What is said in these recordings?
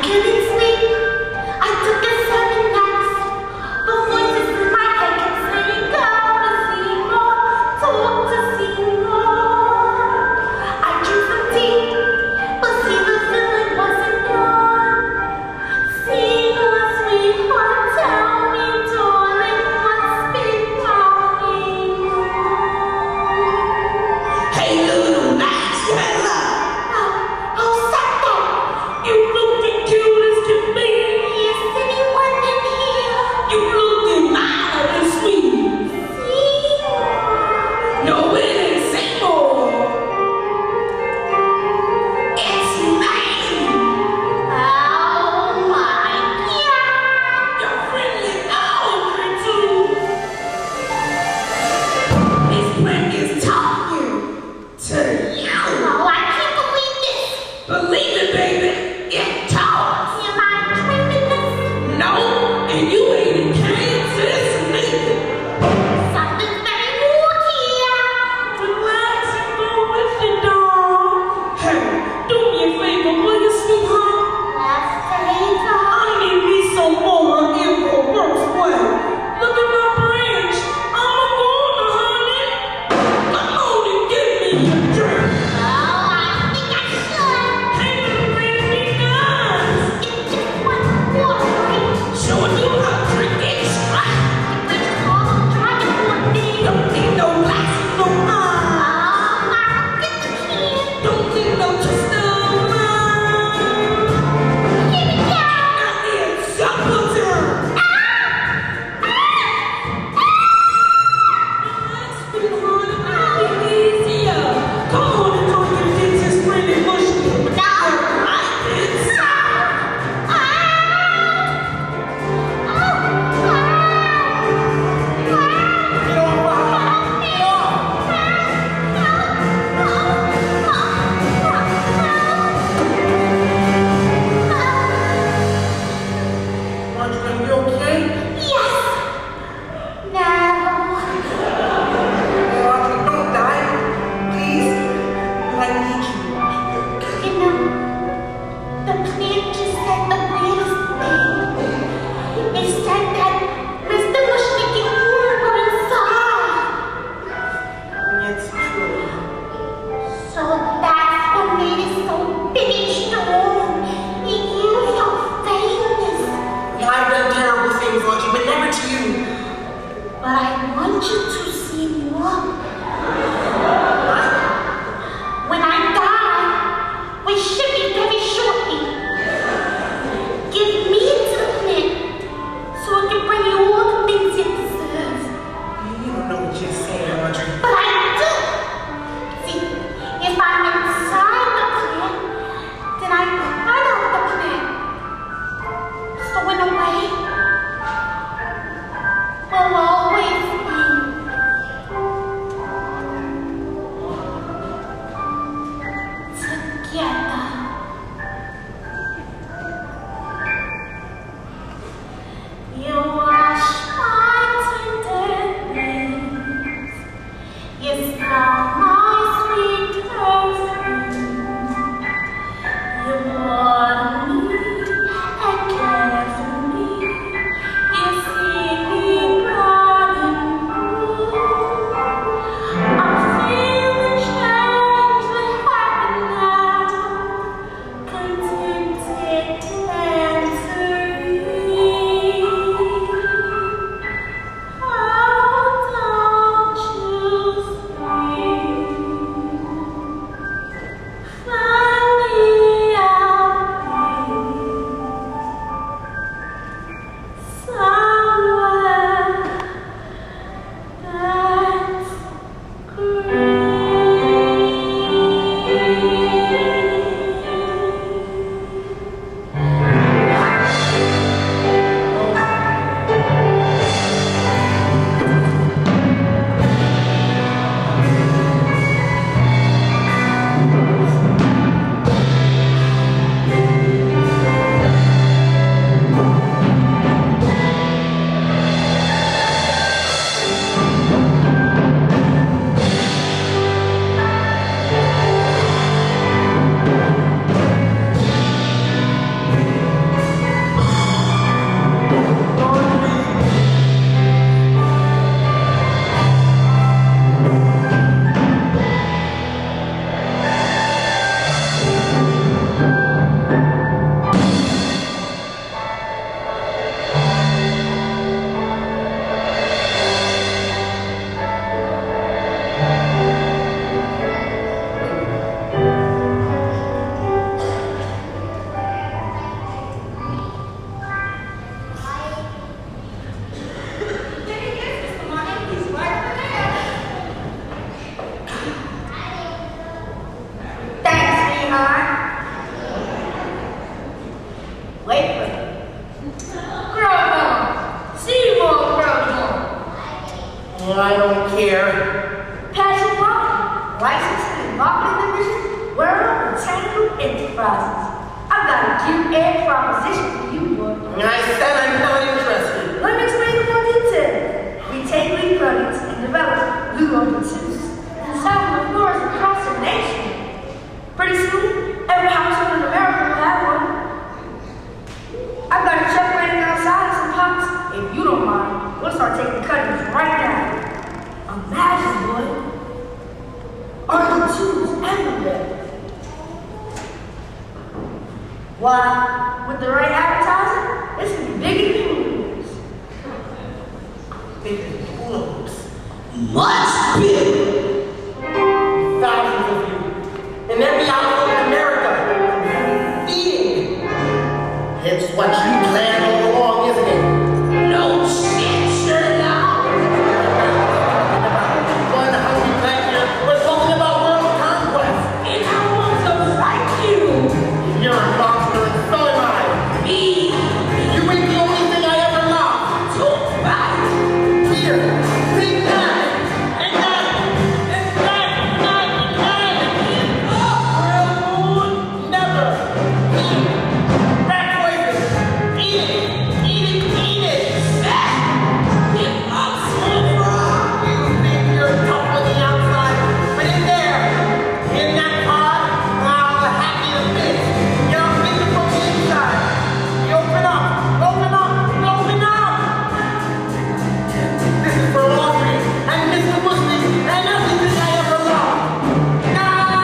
couldn't sleep. I took a Sominex. The voices in my head kept saying, "Come to see more, talk to see more." I drank some tea, but see the feeling wasn't gone. See my sweetheart, tell me, darling, what's been going on? Hey, little nice fella. Who said that? You looking cute as can be. Is anyone in here? You looking mild and sweet. No, it ain't Seymour. It's me. Oh my God! Your friendly Audrey too. This prank is talking to you. Oh, I can't believe this! Believe it, baby. It talks. Am I dreaming this? No, and you ain't in Kansas neither. Something's very new here. Relax and go with it, dog. Hey, do me a favor, will you, sweetheart? Let's take I need me some more in the worst way. Look at my branch. I'm a goner, honey. Come on and give me a drink. Oh, I think I should. Hey, little got a cute air proposition for you, boy. I said I'm not interested. Let me explain in more detail. We take leaf cuttings and develop blue rubber tubes and sell them on floors across the nation. Pretty soon, every household in America will have one. I've got a truck waiting outside and some pots. If you don't mind, we'll start taking cuttings right now. Imagine, boy. Are the tubes everywhere? Why, with the right advertising, this can be big and huge. Big as balloons. Much bigger. Thousands of you. In every household in America. Feeding. It's what you planned all along, isn't it? No shit, Sherlock. One hungry planet here. We're talking about world conquest. And I want to fight you. You're a monster and so am I. Me. You ain't the only thing I ever loved. To fight. Here, take that. And that. And that. And that. And that. Oh, Railroad. Never. Rat poison. Eat it. Eat it. Eat it. If I'm so wrong. You think you're tough on the outside, but in there, in that pod, I'll hack you to bits. You're thinking from the inside. You open up. Open up. Open up. This is for Audrey and Mr. Muslim and everything I ever loved. Ah!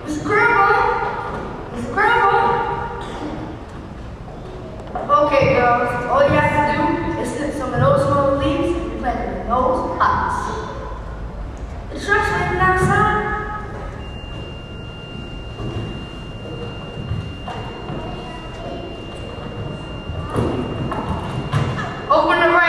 Mr. Grandma! Mr. Grandma! Okay, girls, all you have to do is snip some of those small leaves and plant them in those pots. The truck's waiting outside. Open the right